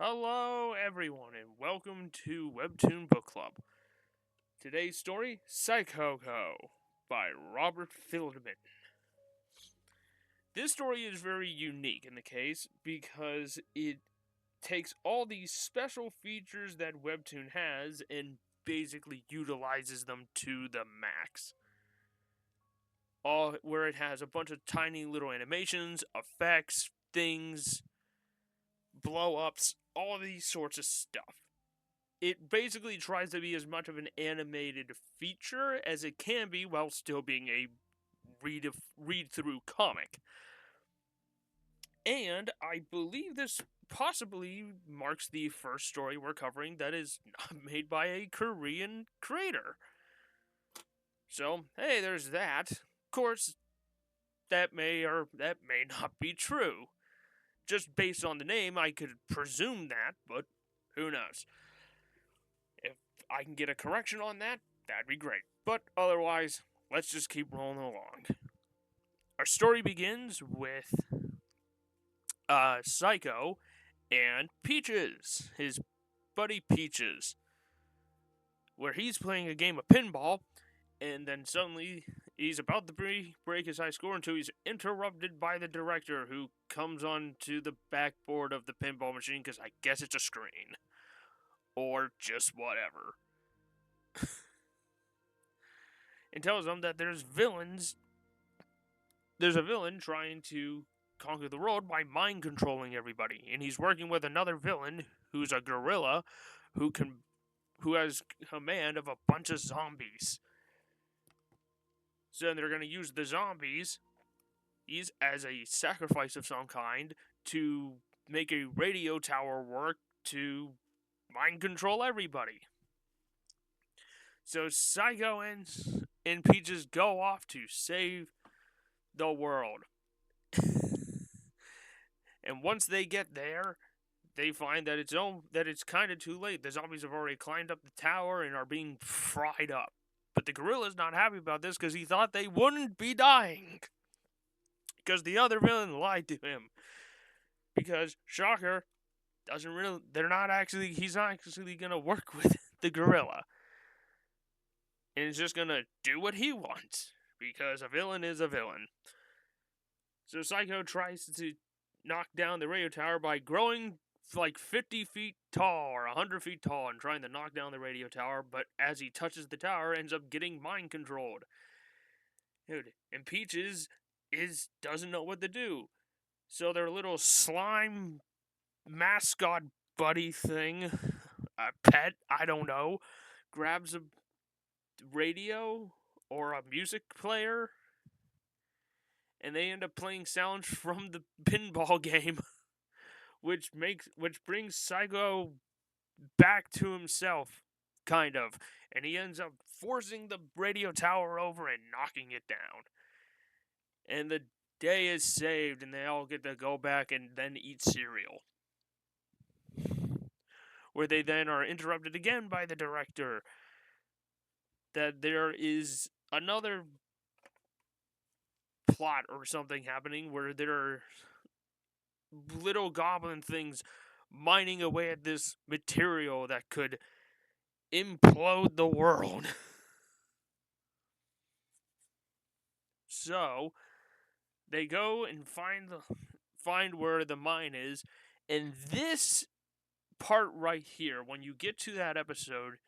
Hello, everyone, and welcome to Webtoon Book Club. Today's story, Cyko-KO, by Robert Philbin. This story is very unique in the case because it takes all these special features that Webtoon has and basically utilizes them to the max. Where it has a bunch of tiny little animations, effects, things, blow-ups, all these sorts of stuff. It basically tries to be as much of an animated feature as it can be while still being a read-through comic. And I believe this possibly marks the first story we're covering that is not made by a Korean creator. So, hey, there's that. Of course, that may not be true. Just based on the name, I could presume that, but who knows? If I can get a correction on that, that'd be great. But otherwise, let's just keep rolling along. Our story begins with Cyko and Peaches, his buddy Peaches, where he's playing a game of pinball, and then suddenly he's about to break his high score until he's interrupted by the director, who comes onto the backboard of the pinball machine because I guess it's a screen. Or just whatever. And tells them that there's a villain trying to conquer the world by mind controlling everybody, and he's working with another villain who's a gorilla who has command of a bunch of zombies. So they're going to use the zombies as a sacrifice of some kind to make a radio tower work to mind control everybody. So Cyko and Peaches go off to save the world. And once they get there, they find that it's kind of too late. The zombies have already climbed up the tower and are being fried up. But the gorilla's not happy about this because he thought they wouldn't be dying. Because the other villain lied to him. Because, shocker, he's not actually gonna work with the gorilla. And he's just gonna do what he wants. Because a villain is a villain. So Cyko tries to knock down the radio tower by growing like 50 feet tall or 100 feet tall and trying to knock down the radio tower, but as he touches the tower, ends up getting mind controlled. Dude, and Peaches doesn't know what to do. So their little slime mascot buddy thing, a pet, I don't know, grabs a radio or a music player, and they end up playing sounds from the pinball game, which brings Cyko back to himself, kind of, and he ends up forcing the radio tower over and knocking it down. And the day is saved, and they all get to go back and then eat cereal. Where they then are interrupted again by the director. That there is another plot or something happening where there are little goblin things mining away at this material that could implode the world. So they go and find where the mine is, and this part right here, when you get to that episode,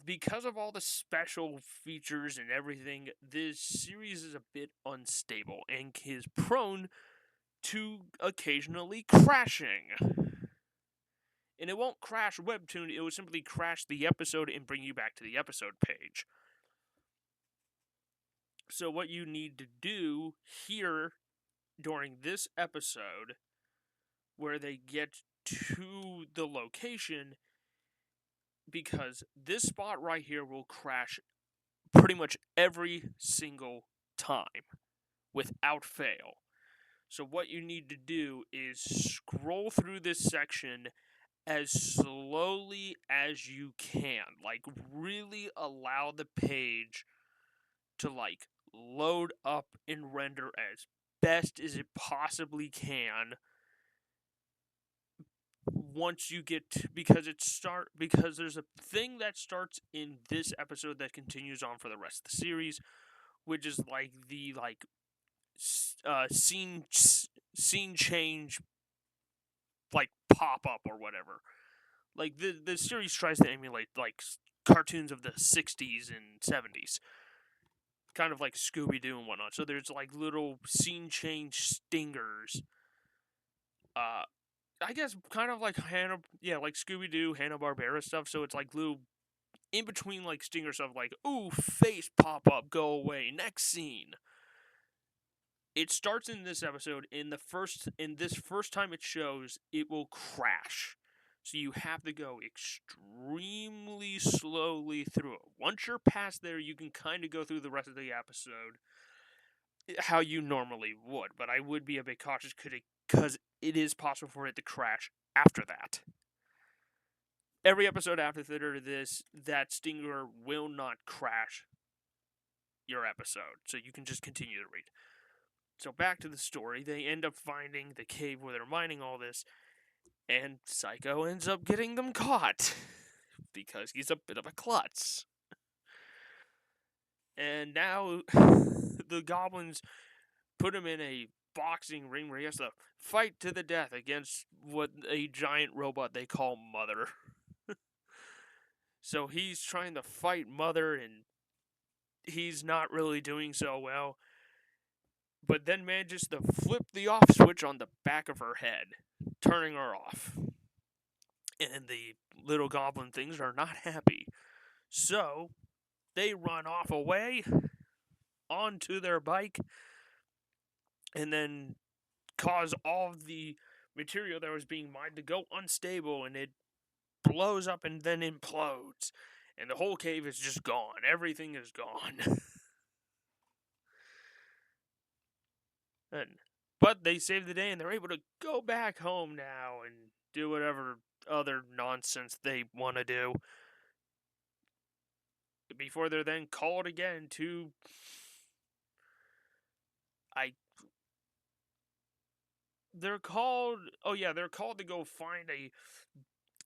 because of all the special features and everything, this series is a bit unstable and is prone to occasionally crashing. And it won't crash Webtoon, it will simply crash the episode and bring you back to the episode page. So what you need to do here during this episode, where they get to the location, because this spot right here will crash pretty much every single time, without fail. So what you need to do is scroll through this section as slowly as you can. Like, really allow the page to, like, load up and render as best as it possibly can once you get because there's a thing that starts in this episode that continues on for the rest of the series, which is like the scene change, like pop up or whatever. Like the series tries to emulate like cartoons of the 60s and 70s, kind of like Scooby-Doo and whatnot. So there's like little scene change stingers. I guess kind of like like Scooby-Doo, Hanna-Barbera stuff. So it's like little in between like stinger stuff, like ooh, face pop up, go away, next scene. It starts in this episode. In this first time it shows, it will crash. So you have to go extremely slowly through it. Once you're past there, you can kind of go through the rest of the episode how you normally would. But I would be a bit cautious because it is possible for it to crash after that. Every episode after this, that stinger will not crash your episode. So you can just continue to read. So back to the story. They end up finding the cave where they're mining all this. And Cyko ends up getting them caught. Because he's a bit of a klutz. And now the goblins put him in a boxing ring where he has to fight to the death against a giant robot they call Mother. So he's trying to fight Mother, and he's not really doing so well. But then manages to flip the off switch on the back of her head, turning her off. And the little goblin things are not happy. So they run off away onto their bike and then cause all of the material that was being mined to go unstable, and it blows up and then implodes. And the whole cave is just gone. Everything is gone. But they saved the day, and they're able to go back home now and do whatever other nonsense they want to do. Before they're then called again to... They're called to go find a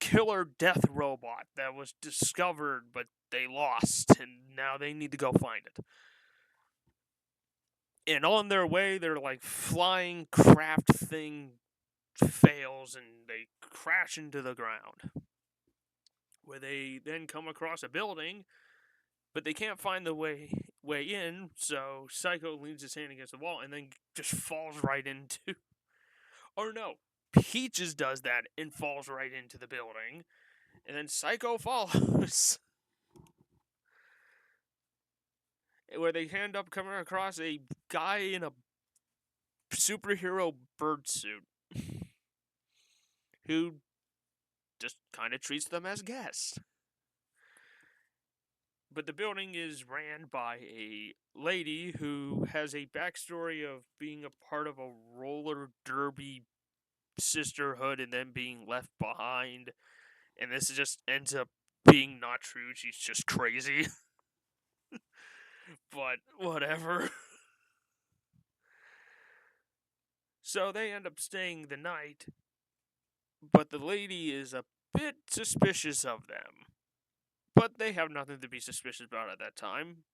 killer death robot that was discovered, but they lost, and now they need to go find it. And on their way, their like flying craft thing fails, and they crash into the ground, where they then come across a building, but they can't find the way in. So Cyko leans his hand against the wall and then just falls right into. Or no, Peaches does that and falls right into the building, and then Cyko follows. Where they end up coming across a guy in a superhero bird suit who just kind of treats them as guests. But the building is ran by a lady who has a backstory of being a part of a roller derby sisterhood and then being left behind. And this just ends up being not true. She's just crazy. But whatever. So they end up staying the night. But the lady is a bit suspicious of them. But they have nothing to be suspicious about at that time.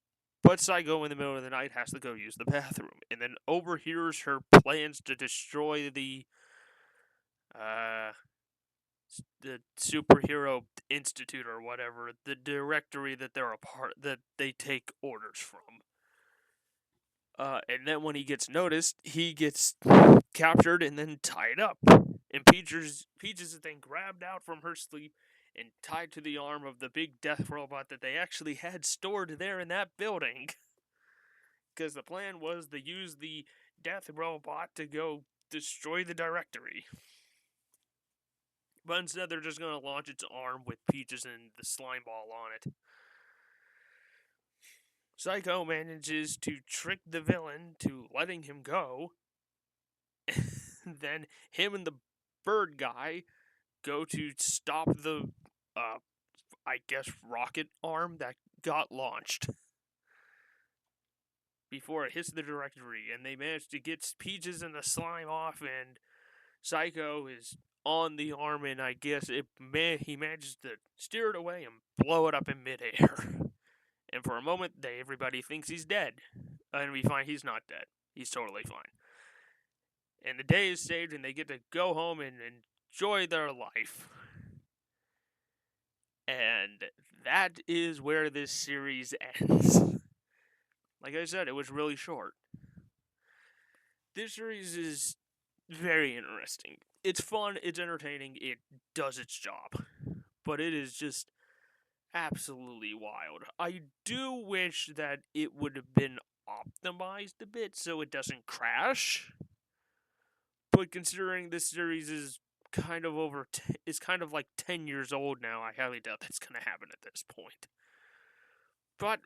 But Cyko, in the middle of the night, has to go use the bathroom, and then overhears her plans to destroy the superhero institute or whatever, the directory that they're a part, that they take orders from. And then when he gets noticed, he gets captured and then tied up. And Peaches is then grabbed out from her sleep and tied to the arm of the big death robot that they actually had stored there in that building. Because the plan was to use the death robot to go destroy the directory. But instead they're just going to launch its arm with Peaches and the slime ball on it. Cyko manages to trick the villain to letting him go. Then him and the bird guy go to stop the, rocket arm that got launched before it hits the directory, and they manage to get Peaches and the slime off, and Cyko is on the arm, and I guess he manages to steer it away and blow it up in midair. And for a moment, everybody thinks he's dead. And we find he's not dead. He's totally fine. And the day is saved, and they get to go home and enjoy their life. And that is where this series ends. Like I said, it was really short. This series is very interesting. It's fun, it's entertaining, it does its job. But it is just absolutely wild. I do wish that it would have been optimized a bit so it doesn't crash. But considering this series is kind of is kind of like 10 years old now, I highly doubt that's going to happen at this point. But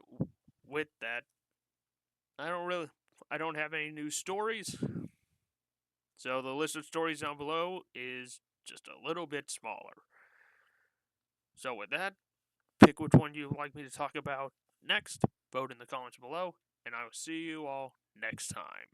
with that, I don't have any new stories. So the list of stories down below is just a little bit smaller. So with that, pick which one you'd like me to talk about next, vote in the comments below, and I will see you all next time.